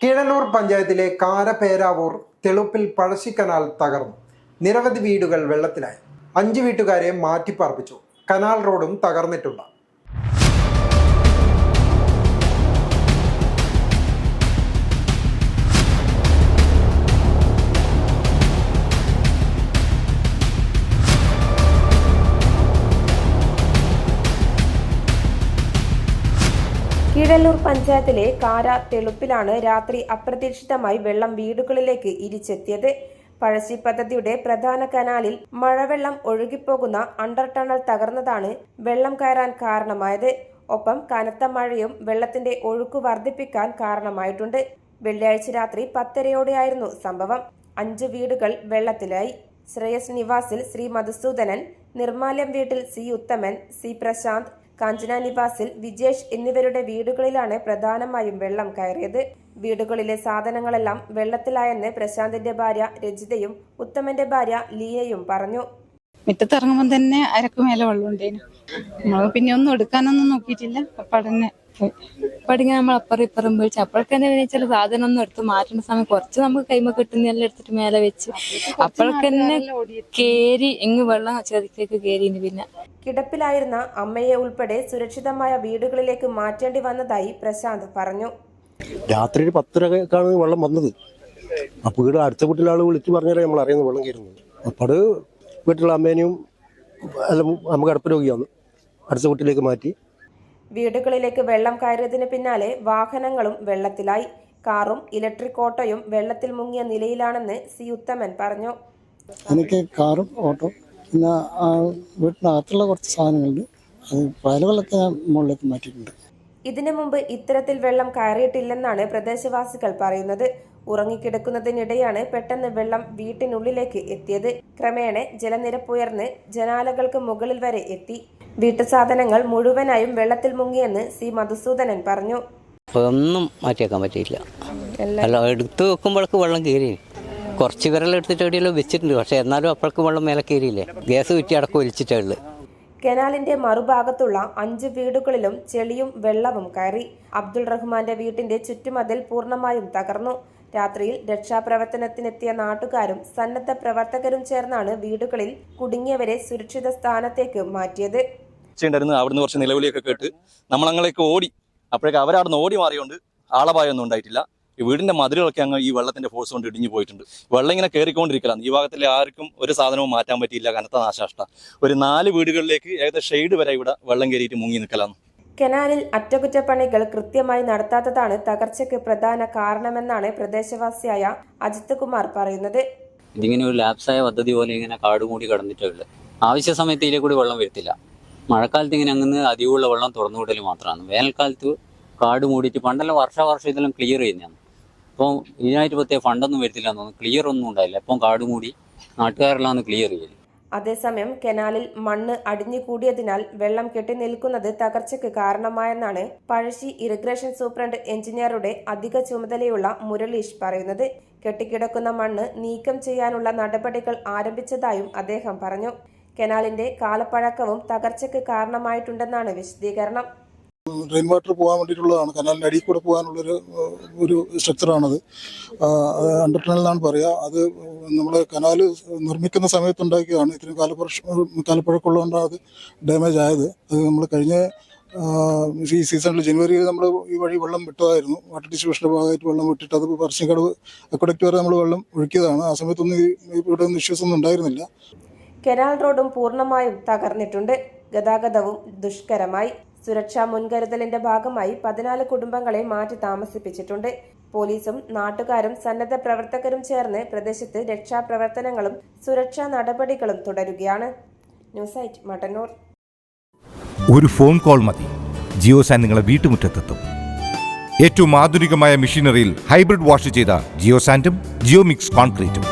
കീഴല്ലൂർ പഞ്ചായത്തിലെ കാരപേരാവൂർ തെളുപ്പിൽ പഴശ്ശിക്കനാൽ തകർന്നു. നിരവധി വീടുകൾ വെള്ളത്തിലായി. 5 വീട്ടുകാരെ മാറ്റിപ്പാർപ്പിച്ചു. കനാൽ റോഡും തകർന്നിട്ടുണ്ട്. കീഴല്ലൂർ പഞ്ചായത്തിലെ കാര തെളുപ്പിലാണ് രാത്രി അപ്രതീക്ഷിതമായി വെള്ളം വീടുകളിലേക്ക് ഇരിച്ചെത്തിയത്. പഴശ്ശി പദ്ധതിയുടെ പ്രധാന കനാലിൽ മഴവെള്ളം ഒഴുകിപ്പോകുന്ന അണ്ടർ ടണൽ തകർന്നതാണ് വെള്ളം കയറാൻ കാരണമായത്. ഒപ്പം കനത്ത മഴയും വെള്ളത്തിന്റെ ഒഴുക്ക് വർദ്ധിപ്പിക്കാൻ കാരണമായിട്ടുണ്ട്. വെള്ളിയാഴ്ച രാത്രി 10:30-ഓടെയായിരുന്നു സംഭവം. 5 വീടുകൾ വെള്ളത്തിലായി. ശ്രേയസ് നിവാസിൽ ശ്രീ മധുസൂദനൻ, നിർമാല്യം വീട്ടിൽ സി ഉത്തമൻ, സി പ്രശാന്ത്, കാഞ്ചന നിവാസിൽ വിജേഷ് എന്നിവരുടെ വീടുകളിലാണ് പ്രധാനമായും വെള്ളം കയറിയത്. വീടുകളിലെ സാധനങ്ങളെല്ലാം വെള്ളത്തിലായെന്ന് പ്രശാന്തിന്റെ ഭാര്യ രജിതയും ഉത്തമന്റെ ഭാര്യ ലീനയും പറഞ്ഞു. മുറ്റത്തിറങ്ങുമ്പോൾ തന്നെ അരക്ക് മേലെ വെള്ളം ഉണ്ടായിരുന്നു. നമ്മൾ പിന്നെ ഒന്നും എടുക്കാനൊന്നും നോക്കിയിട്ടില്ല. അപ്പടന്നെ അപ്പടിങ്ങനെ നമ്മൾ അപ്പുറം ഇപ്പുറം വിളിച്ച് അപ്പോഴൊക്കെ ചില സാധനം ഒന്നും എടുത്ത് മാറ്റുന്ന സമയം കുറച്ച് നമുക്ക് കൈമ കിട്ടുന്നെല്ലാം എടുത്തിട്ട് മേലെ വെച്ച് അപ്പോഴൊക്കെ കേരി ഇങ്ങ് വെള്ളം ചെറുക്കേക്ക് കേരിന്. പിന്നെ കിടപ്പിലായിരുന്ന അമ്മയെ ഉൾപ്പെടെ സുരക്ഷിതമായ വീടുകളിലേക്ക് മാറ്റേണ്ടി വന്നതായി പ്രശാന്ത് പറഞ്ഞു. രാത്രി 10:30-ക്കാണ് വെള്ളം വന്നത്. അപ്പോൾ വീട് അടുത്ത വീട്ടിലെ ആൾ വിളിച്ച് പറഞ്ഞാലേ നമ്മൾ അറിയുന്നത് വെള്ളം കയറുന്നത്. അപ്പോൾ വീട്ടിലുള്ള അമ്മേനെയും എല്ലാം അമ്മ കിടപ്പ് രോഗിയാണ്, അടുത്ത വീട്ടിലേക്ക് മാറ്റി. വീടുകളിലേക്ക് വെള്ളം കയറിയതിന് പിന്നാലെ വാഹനങ്ങളും വെള്ളത്തിലായി. കാറും ഇലക്ട്രിക് ഓട്ടോയും വെള്ളത്തിൽ മുങ്ങിയ നിലയിലാണെന്ന് സി ഉത്തമൻ പറഞ്ഞു. എനിക്ക് കാറും ഓട്ടോ പിന്നെ വീട്ടിനകത്തുള്ള കുറച്ച് സാധനങ്ങളുണ്ട്, അത് ഫയലുകളൊക്കെ ഞാൻ മുകളിലേക്ക് മാറ്റിയിട്ടുണ്ട്. ഇതിനു മുമ്പ് ഇത്തരത്തിൽ വെള്ളം കയറിയിട്ടില്ലെന്നാണ് പ്രദേശവാസികൾ പറയുന്നത്. ഉറങ്ങിക്കിടക്കുന്നതിനിടെയാണ് പെട്ടെന്ന് വെള്ളം വീട്ടിനുള്ളിലേക്ക് എത്തിയത്. ക്രമേണ ജലനിരപ്പുയർന്ന് ജനാലകൾക്ക് മുകളിൽ വരെ എത്തി. വീട്ടുസാധനങ്ങൾ മുഴുവനായും വെള്ളത്തിൽ മുങ്ങിയെന്ന് സി മധുസൂദനൻ പറഞ്ഞു. ഒന്നും മാറ്റിയേക്കാൻ പറ്റിയില്ല. അല്ല, എടുത്ത് വെക്കുമ്പോഴേക്ക് വെള്ളം കയറി. കുറച്ച് വിരലെടുത്തിട്ട് എവിടെയെല്ലാം വെച്ചിട്ടുണ്ട്. പക്ഷെ എന്നാലും അപ്പോഴേക്ക് വെള്ളം മേലെ കയറിയില്ലേ. ഗ്യാസ് കുറ്റി അടക്കം ഒലിച്ചിട്ടുള്ളത്. കനാലിന്റെ മറുഭാഗത്തുള്ള 5 വീടുകളിലും ചെളിയും വെള്ളവും കയറി. അബ്ദുൾ റഹ്മാന്റെ വീട്ടിന്റെ ചുറ്റുമതിൽ പൂർണ്ണമായും തകർന്നു. രാത്രിയിൽ രക്ഷാപ്രവർത്തനത്തിനെത്തിയ നാട്ടുകാരും സന്നദ്ധ പ്രവർത്തകരും ചേർന്നാണ് വീടുകളിൽ കുടുങ്ങിയവരെ സുരക്ഷിത സ്ഥാനത്തേക്ക് മാറ്റിയത്. അവിടുന്ന് കുറച്ച് നിലവിളിയൊക്കെ കേട്ട് നമ്മളങ്ങളേക്ക് ഓടി. അപ്പോഴേക്ക് അവരവിടുന്ന് ഓടി മാറിയോണ്ട് ആളപായൊന്നും ഉണ്ടായിട്ടില്ല. ഈ വീടിന്റെ മതിലുകളൊക്കെ അങ്ങ് ഈ വെള്ളത്തിന്റെ ഫോഴ്സ് കൊണ്ട് ഇടിഞ്ഞു പോയിട്ടുണ്ട്. വെള്ളം ഇങ്ങനെ കയറിക്കൊണ്ടിരിക്കലാണ്. ഈ ഭാഗത്തിലെ ആർക്കും ഒരു സാധനവും മാറ്റാൻ പറ്റിയില്ല. കനത്ത നാശനഷ്ട. ഒരു 4 വീടുകളിലേക്ക് ഏകദേശം ഷെയ്ഡ് വരെ ഇവിടെ വെള്ളം കയറിയിട്ട് മുങ്ങി നിൽക്കലാണ്. കനാലിൽ അറ്റകുറ്റപ്പണികൾ കൃത്യമായി നടത്താത്തതാണ് തകർച്ചയ്ക്ക് പ്രധാന കാരണമെന്നാണ് പ്രദേശവാസിയായ അജിത് കുമാർ പറയുന്നത്. ഇതിങ്ങനെ ഒരു ലാപ്സായ പദ്ധതി പോലെ ഇങ്ങനെ കാടുമൂടി കടന്നിട്ടുള്ളത്. ആവശ്യ സമയത്ത് ഇതിലെ കൂടി വെള്ളം വരത്തില്ല. മഴക്കാലത്ത് ഇങ്ങനെ അങ്ങനെ അധികമുള്ള വെള്ളം തുറന്നുവിടൽ മാത്രമാണ്. വേനൽക്കാലത്ത് കാട് മൂടിയിട്ട് പണ്ടെല്ലാം വർഷം ഇതെല്ലാം ക്ലിയർ ചെയ്യുന്നതാണ്. അപ്പോൾ ഇതിനായിട്ട് പ്രത്യേക ഫണ്ടൊന്നും വരത്തില്ല എന്ന് തോന്നുന്നു. ക്ലിയർ ഒന്നും ഉണ്ടായില്ല. അപ്പം കാട് മൂടി നാട്ടുകാരെല്ലാം ക്ലിയർ ചെയ്യല്. അതേസമയം കനാലിൽ മണ്ണ് അടിഞ്ഞുകൂടിയതിനാൽ വെള്ളം കെട്ടിനിൽക്കുന്നത് തകർച്ചയ്ക്ക് കാരണമായെന്നാണ് പഴശ്ശി ഇറിഗേഷൻ സൂപ്രണ്ട് എഞ്ചിനീയറുടെ അധിക ചുമതലയുള്ള മുരളീഷ് പറയുന്നത്. കെട്ടിക്കിടക്കുന്ന മണ്ണ് നീക്കം ചെയ്യാനുള്ള നടപടികൾ ആരംഭിച്ചതായും അദ്ദേഹം പറഞ്ഞു. കനാലിന്റെ കാലപ്പഴക്കവും തകർച്ചയ്ക്ക് കാരണമായിട്ടുണ്ടെന്നാണ് വിശദീകരണം. റെയിൻ വാട്ടർ പോകാൻ വേണ്ടിയിട്ടുള്ളതാണ്. കനാലിൻ്റെ അടിയിൽ കൂടെ പോകാനുള്ള സ്ട്രക്ചറാണത്. അണ്ടർ ടണൽ പറയുക. അത് നമ്മൾ കനാൽ നിർമ്മിക്കുന്ന സമയത്തുണ്ടാക്കിയതാണ്. ഇത്രയും കാലപ്പഴക്കമുള്ളതുകൊണ്ടാണ് അത് ഡാമേജ് ആയത്. അത് നമ്മൾ കഴിഞ്ഞ ഈ സീസണിൽ ജനുവരിയിൽ നമ്മൾ ഈ വഴി വെള്ളം വിട്ടതായിരുന്നു. വാട്ടർ ഡിസ്ട്രിബ്യൂഷൻ്റെ ഭാഗമായിട്ട് വെള്ളം വിട്ടിട്ട് അത് പറശ്ശിനിക്കടവ് അക്വഡക്റ്റ് വരെ നമ്മൾ വെള്ളം ഒഴുക്കിയതാണ്. ആ സമയത്തൊന്നും ഇവിടെ ഒന്നും ഇഷ്യൂസ് ഒന്നും ഉണ്ടായിരുന്നില്ല. കനാൽ റോഡും പൂർണ്ണമായും തകർന്നിട്ടുണ്ട്. ഗതാഗതവും ദുഷ്കരമായി. സുരക്ഷാ മുൻകരുതലിന്റെ ഭാഗമായി 14 കുടുംബങ്ങളെ മാറ്റി താമസിപ്പിച്ചിട്ടുണ്ട്. പോലീസും നാട്ടുകാരും സന്നദ്ധ പ്രവർത്തകരും ചേർന്ന് പ്രദേശത്ത് രക്ഷാപ്രവർത്തനങ്ങളും സുരക്ഷാ നടപടികളും തുടരുകയാണ്. ന്യൂസൈറ്റ് മട്ടന്നൂർ. ഒരു ഫോൺ കോൾ മതി, ജിയോ സാൻ നിങ്ങളെ വീട്ടുമുറ്റത്തെത്തും. ഏറ്റവും ആധുനികമായ മെഷീനറിയിൽ ഹൈബ്രിഡ് വാഷ് ചെയ്ത ജിയോ സാൻഡും ജിയോ മിക്സ് കോൺക്രീറ്റും.